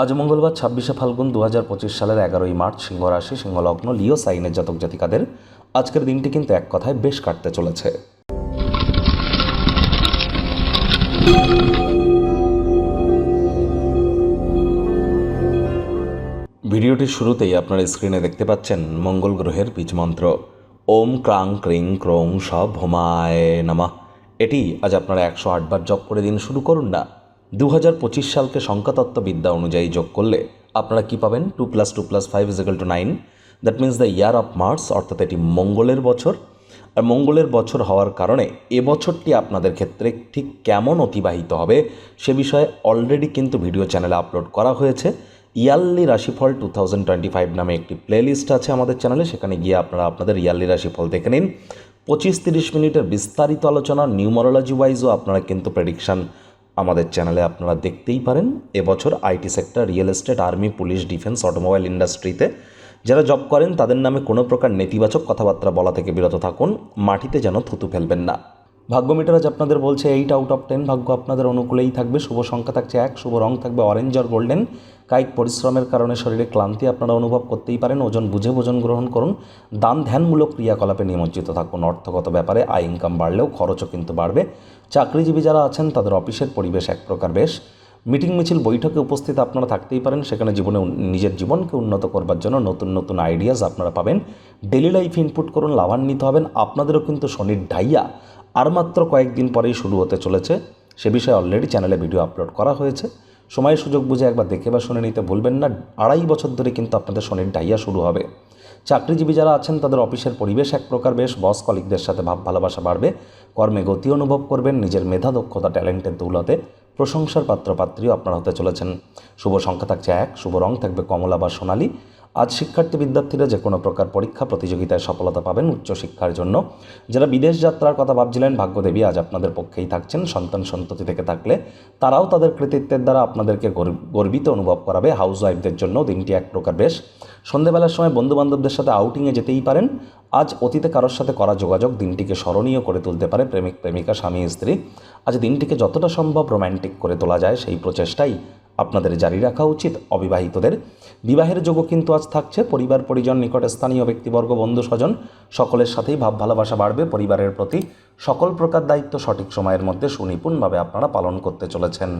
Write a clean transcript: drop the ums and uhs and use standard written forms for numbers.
আজ মঙ্গলবার ২৬শে ফাল্গুন ২০২৫ সালের ১১ই মার্চ, সিংহ রাশি, সিংহ লগ্ন, লিও সাইনের জাতক জাতিকাদের আজকের দিনটি কিন্তু এক কথায় বেশ কাটতে চলেছে। ভিডিওটির শুরুতেই আপনারা স্ক্রিনে দেখতে পাচ্ছেন মঙ্গল গ্রহের বীজ মন্ত্র ওম ক্রাং ক্রিং ক্রৌং স ভৌমায় নমঃ। এটি আজ আপনারা ১০৮ বার জপ করে দিন শুরু করুন না। ২০২৫ সালকে সংখ্যাতত্ত্ববিদ্যা অনুযায়ী যোগ করলে আপনারা কি পাবেন? 2+2+5=9। That means the year of Mars, অর্থাৎ এটি মঙ্গলের বছর। আর মঙ্গলের বছর হওয়ার কারণে এবছরটি আপনাদের ক্ষেত্রে ঠিক কেমন অতিবাহিত হবে সে বিষয়ে অলরেডি কিন্তু ভিডিও চ্যানেলে আপলোড করা হয়েছে। ইয়ারলি রাশিফল 2025 নামে একটি প্লেলিস্ট আছে আমাদের চ্যানেলে, সেখানে গিয়ে আপনারা আপনাদের ইয়ারলি রাশিফল দেখে নিন। 25-30 মিনিটের বিস্তারিত আলোচনা নিউমারোলজি ওয়াইজও আপনারা কিন্তু প্রেডিকশান আমাদের চ্যানেলে আপনারা দেখতেই পারেন। এবছর IT sector, real estate, army, police, defence, automobile ইন্ডাস্ট্রিতে যারা জব করেন তাদের নামে কোনো প্রকার নেতিবাচক কথাবার্তা বলা থেকে বিরত থাকুন। মাটিতে যেন থুতু ফেলবেন না। ভাগ্য মিটার আজ আপনাদের বলছে 8/10 ভাগ্য আপনাদের অনুকূলেই থাকবে। শুভ সংখ্যা থাকছে 1, শুভ রং থাকবে অরেঞ্জ আর গোল্ডেন। কায়িক পরিশ্রমের কারণে শরীরে ক্লান্তি আপনারা অনুভব করতেই পারেন। ওজন বুঝে ভোজন গ্রহণ করুন। দান ধ্যানমূলক ক্রিয়াকলাপে নিমজ্জিত থাকুন। অর্থগত ব্যাপারে আয় ইনকাম বাড়লেও খরচও কিন্তু বাড়বে। চাকরিজীবী যারা আছেন তাদের অফিসের পরিবেশ এক প্রকার বেশ। মিটিং মিছিল বৈঠকে উপস্থিত আপনারা থাকতেই পারেন। সেখানে নিজের জীবনকে উন্নত করবার জন্য নতুন নতুন আইডিয়াস আপনারা পাবেন। ডেলি লাইফ ইনপুট করুন, লাভান্বিত হবেন। আপনাদেরও কিন্তু শনির ঢাইয়া আর মাত্র কয়েকদিন পরেই শুরু হতে চলেছে। সে বিষয়ে অলরেডি চ্যানেলে ভিডিও আপলোড করা হয়েছে। সময় সুযোগ বুঝে একবার দেখে বা শুনে নিতে ভুলবেন না। 2.5 বছর ধরে কিন্তু আপনাদের শনির ঢাইয়া শুরু হবে। চাকরিজীবী যারা আছেন তাদের অফিসের পরিবেশ এক প্রকার বেশ। বস কলিগদের সাথে ভাব ভালোবাসা বাড়বে। কর্মে গতি অনুভব করবেন। নিজের মেধা, দক্ষতা, ট্যালেন্টের দৌলতে প্রশংসার পাত্রপাত্রীও আপনারা হতে চলেছেন। শুভ সংখ্যা থাকছে 1, শুভ রং থাকবে কমলা বা সোনালী। আজ শিক্ষার্থী বিদ্যার্থীরা যে কোনো প্রকার পরীক্ষা প্রতিযোগিতায় সফলতা পাবেন উচ্চশিক্ষার জন্য। যারা বিদেশ যাত্রার কথা ভাবছিলেন, ভাগ্যদেবী আজ আপনাদের পক্ষেই থাকছেন। সন্তান সন্ততি থেকে থাকলে তারাও তাদের কৃতিত্বের দ্বারা আপনাদেরকে গর্বিত অনুভব করাবে। হাউস ওয়াইফদের জন্য দিনটি এক প্রকার বেশ। সন্ধেবেলার সময় বন্ধুবান্ধবদের সাথে আউটিংয়ে যেতেই পারেন। আজ অতীতে কারোর সাথে করা যোগাযোগ দিনটিকে স্মরণীয় করে তুলতে পারে। প্রেমিক প্রেমিকা, স্বামী স্ত্রী আজ দিনটিকে যতটা সম্ভব রোম্যান্টিক করে তোলা যায় সেই প্রচেষ্টাই আপনাদের জারি রাখা উচিত। অবিবাহিতদের বিবাহের যোগও কিন্তু আজ থাকছে। পরিবার পরিজন, নিকটে স্থানীয় ব্যক্তিবর্গ, বন্ধু স্বজন সকলের সাথেই ভাব ভালোবাসা বাড়বে। পরিবারের প্রতি সকল প্রকার দায়িত্ব সঠিক সময়ের মধ্যে সুনিপুণভাবে আপনারা পালন করতে চলেছেন।